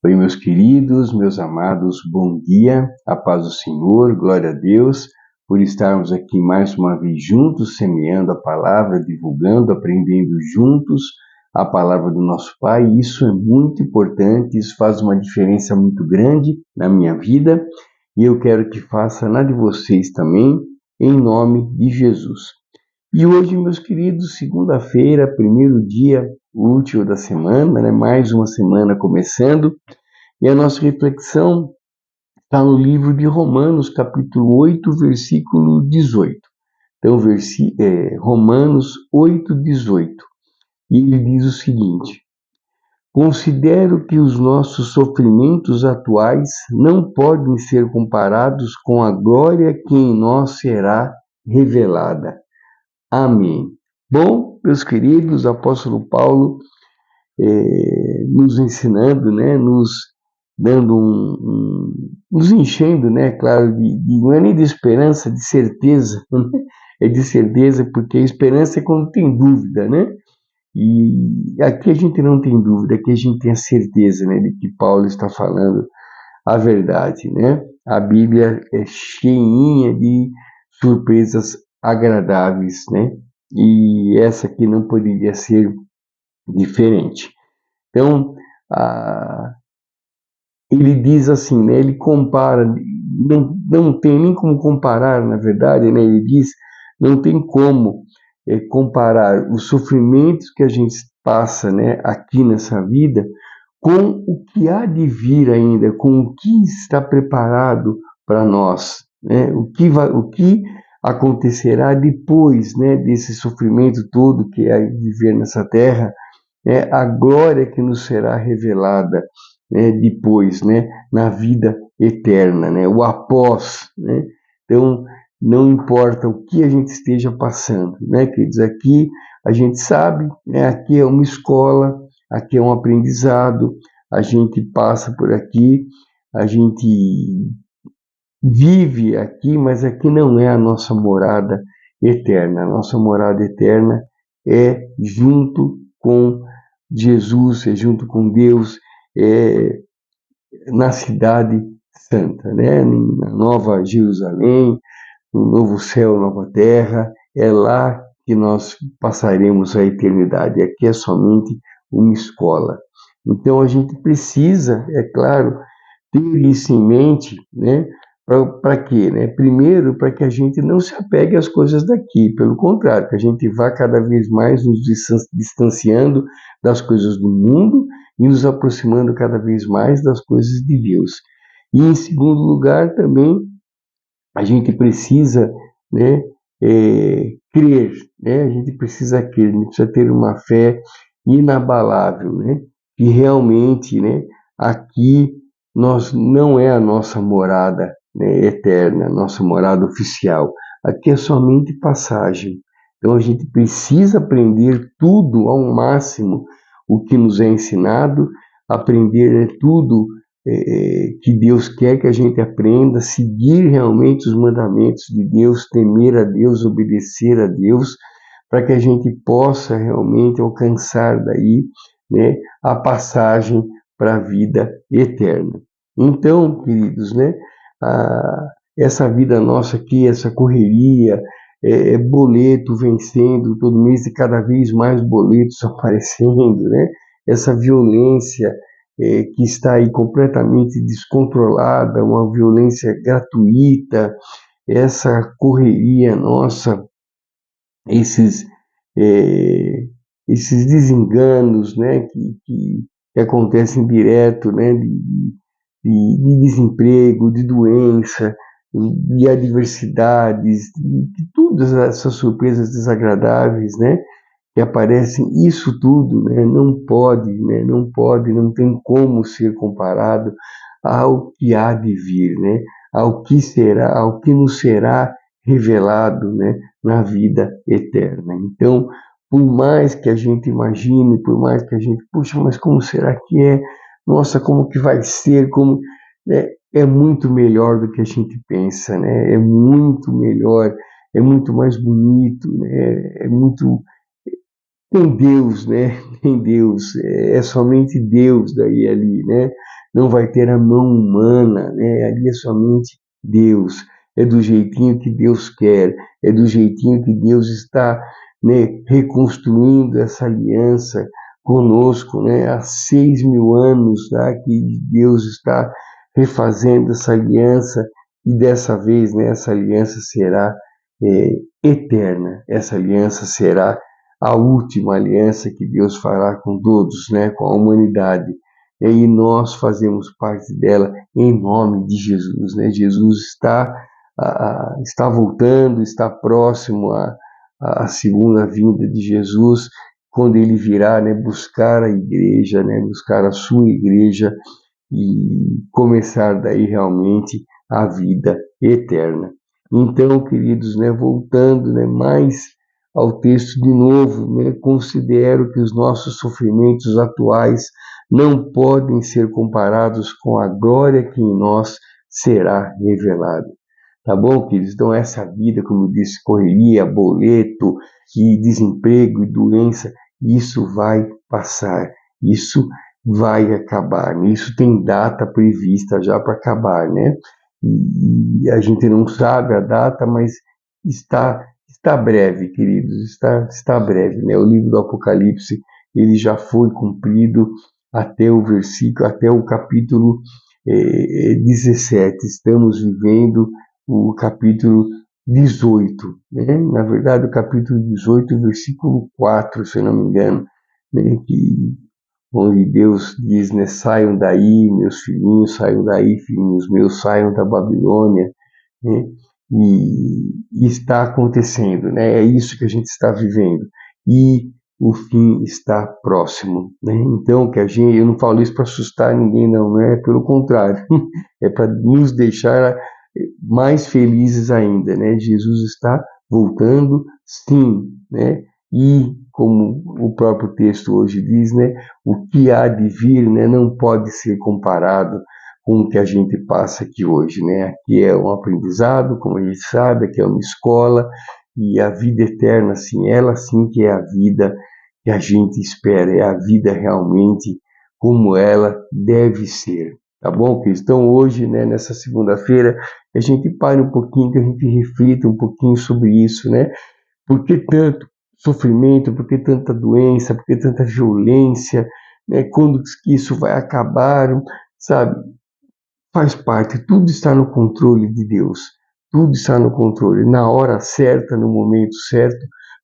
Oi, meus queridos, meus amados, bom dia, a paz do Senhor, glória a Deus, por estarmos aqui mais uma vez juntos, semeando a palavra, divulgando, aprendendo juntos a palavra do nosso Pai. Isso é muito importante, isso faz uma diferença muito grande na minha vida e eu quero que faça na de vocês também, em nome de Jesus. E hoje, meus queridos, segunda-feira, primeiro dia útil da semana, né? Mais uma semana começando, e a nossa reflexão está no livro de Romanos, capítulo 8, versículo 18. Então, Romanos 8, 18. E ele diz o seguinte: considero que os nossos sofrimentos atuais não podem ser comparados com a glória que em nós será revelada. Amém. Bom, meus queridos, o apóstolo Paulo nos ensinando, né, nos dando nos enchendo, né, claro, não é nem de esperança, de certeza, é de certeza, porque a esperança é quando tem dúvida, né? E aqui a gente não tem dúvida, aqui a gente tem a certeza, né, de que Paulo está falando a verdade, né? A Bíblia é cheinha de surpresas agradáveis, né? E essa aqui não poderia ser diferente. Então, ele diz assim, né? Ele compara, não tem nem como comparar, na verdade, né? Ele diz, não tem como comparar os sofrimentos que a gente passa, né, aqui nessa vida com o que há de vir ainda, com o que está preparado para nós, né? O que acontecerá depois, né, desse sofrimento todo que há de vir nessa terra, a glória que nos será revelada, né, depois, né, na vida eterna, né, o após, né? Então, não importa o que a gente esteja passando, né, queridos, aqui a gente sabe, né, aqui é uma escola, aqui é um aprendizado, a gente passa por aqui, a gente vive aqui, mas aqui não é a nossa morada eterna. A nossa morada eterna é junto com Jesus, é junto com Deus, é na cidade santa, né? Na Nova Jerusalém, no novo céu, nova terra, é lá que nós passaremos a eternidade. Aqui é somente uma escola. Então a gente precisa, é claro, ter isso em mente, né? Para quê? Né? Primeiro, para que a gente não se apegue às coisas daqui, pelo contrário, que a gente vá cada vez mais nos distanciando das coisas do mundo e nos aproximando cada vez mais das coisas de Deus. E, em segundo lugar, também, a gente precisa, né, crer, né? A gente precisa crer, a gente precisa ter uma fé inabalável, né? Que realmente, né, aqui nós não é a nossa morada, né, eterna, nossa morada oficial. Aqui é somente passagem. Então a gente precisa aprender tudo ao máximo o que nos é ensinado, aprender, né, tudo que Deus quer que a gente aprenda, seguir realmente os mandamentos de Deus, temer a Deus, obedecer a Deus, para que a gente possa realmente alcançar daí, né, a passagem para a vida eterna. Então, queridos, né, essa vida nossa aqui, essa correria, boleto vencendo todo mês e cada vez mais boletos aparecendo, né, essa violência que está aí completamente descontrolada, uma violência gratuita, essa correria nossa, esses, é, esses desenganos, né, que acontecem direto, né, de desemprego, de doença, de adversidades, de todas essas surpresas desagradáveis, né, que aparecem, isso tudo, né, não tem como ser comparado ao que há de vir, né, ao que será, ao que nos será revelado, né, na vida eterna. Então, por mais que a gente imagine, por mais que a gente, puxa, mas como será que é? Nossa, como que vai ser? Como, né, é muito melhor do que a gente pensa, né? É muito melhor, é muito mais bonito, né? É muito tem Deus, né? Tem Deus, é somente Deus daí ali, né? não vai ter a mão humana, né? Ali é somente Deus, é do jeitinho que Deus quer, é do jeitinho que Deus está, né, reconstruindo essa aliança conosco, né? Há 6.000 anos, tá, que Deus está refazendo essa aliança e dessa vez, né, essa aliança será eterna, essa aliança será a última aliança que Deus fará com todos, né, com a humanidade. E nós fazemos parte dela em nome de Jesus, né? Jesus está voltando, está próximo à segunda vinda de Jesus, quando ele virá, né, buscar a igreja, né, buscar a sua igreja e começar daí realmente a vida eterna. Então, queridos, né, voltando, né, mais ao texto de novo, né, considero que os nossos sofrimentos atuais não podem ser comparados com a glória que em nós será revelada. Tá bom, queridos? Então, essa vida, como eu disse, correria, boleto, e desemprego e doença, isso vai passar, isso vai acabar. Isso tem data prevista já para acabar, né? E a gente não sabe a data, mas está breve, queridos, está breve, né? O livro do Apocalipse, ele já foi cumprido até o versículo, até o capítulo 17. Estamos vivendo o capítulo 18, né? Na verdade, o capítulo 18, versículo 4, se eu não me engano, né? Onde Deus diz, né, saiam daí, meus filhinhos, saiam daí, filhinhos meus, saiam da Babilônia, né? E está acontecendo, né? É isso que a gente está vivendo. E o fim está próximo, né? Então, eu não falo isso para assustar ninguém, não, né? Pelo contrário, é para nos deixar mais felizes ainda, né? Jesus está voltando, sim, né? E como o próprio texto hoje diz, né? O que há de vir, né? Não pode ser comparado com o que a gente passa aqui hoje, né? Aqui é um aprendizado, como a gente sabe, aqui é uma escola, e a vida eterna, assim, ela sim que é a vida que a gente espera, é a vida realmente como ela deve ser, tá bom? Então hoje, né, nessa segunda-feira, a gente pare um pouquinho, que a gente reflita um pouquinho sobre isso, né? Por que tanto sofrimento, por que tanta doença, por que tanta violência, né? Quando que isso vai acabar, sabe? Faz parte, tudo está no controle de Deus, tudo está no controle. Na hora certa, no momento certo,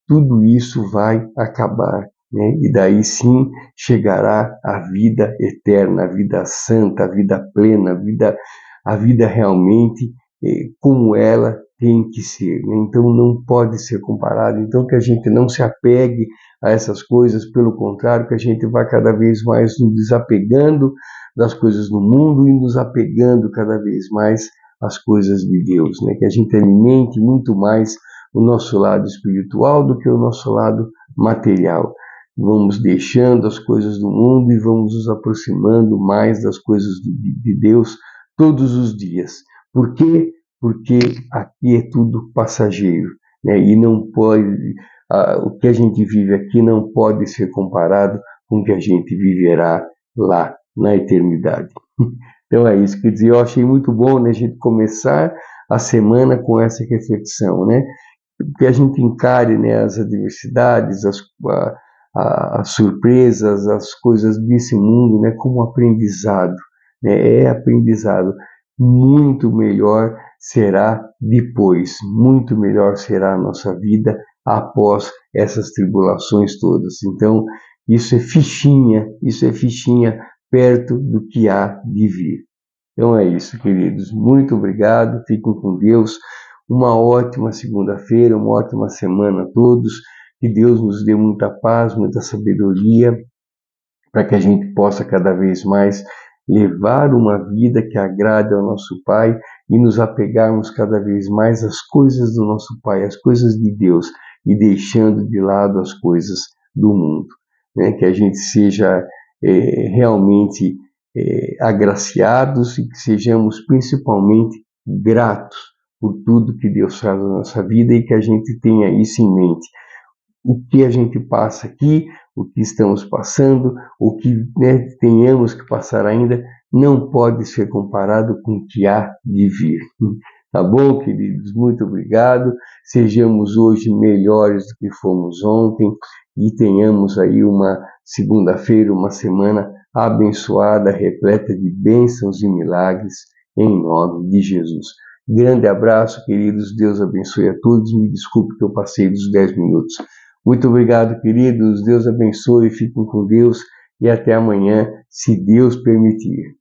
tudo isso vai acabar, né? E daí sim chegará a vida eterna, a vida santa, a vida plena, a vida realmente como ela tem que ser, né? Então não pode ser comparado. Então que a gente não se apegue a essas coisas, pelo contrário, que a gente vai cada vez mais nos desapegando das coisas do mundo e nos apegando cada vez mais às coisas de Deus, né? Que a gente alimente muito mais o nosso lado espiritual do que o nosso lado material. Vamos deixando as coisas do mundo e vamos nos aproximando mais das coisas de Deus todos os dias. Por quê? Porque aqui é tudo passageiro, né? E não pode, o que a gente vive aqui não pode ser comparado com o que a gente viverá lá na eternidade. Então é isso, quer dizer, eu achei muito bom, né, a gente começar a semana com essa reflexão, né? Que a gente encare, né, as adversidades, as surpresas, as coisas desse mundo, né, como aprendizado, né? É aprendizado. Muito melhor será depois, muito melhor será a nossa vida após essas tribulações todas. Então, isso é fichinha perto do que há de vir. Então é isso, queridos. Muito obrigado. Fiquem com Deus. Uma ótima segunda-feira, uma ótima semana a todos. Que Deus nos dê muita paz, muita sabedoria, para que a gente possa cada vez mais levar uma vida que agrade ao nosso Pai e nos apegarmos cada vez mais às coisas do nosso Pai, às coisas de Deus, e deixando de lado as coisas do mundo, né? Que a gente seja realmente agraciados e que sejamos principalmente gratos por tudo que Deus faz na nossa vida, e que a gente tenha isso em mente. O que a gente passa aqui, o que estamos passando, o que, né, tenhamos que passar ainda, não pode ser comparado com o que há de vir. Tá bom, queridos? Muito obrigado. Sejamos hoje melhores do que fomos ontem e tenhamos aí uma segunda-feira, uma semana abençoada, repleta de bênçãos e milagres, em nome de Jesus. Grande abraço, queridos. Deus abençoe a todos. Me desculpe que eu passei dos 10 minutos. Muito obrigado, queridos. Deus abençoe. Fiquem com Deus e até amanhã, se Deus permitir.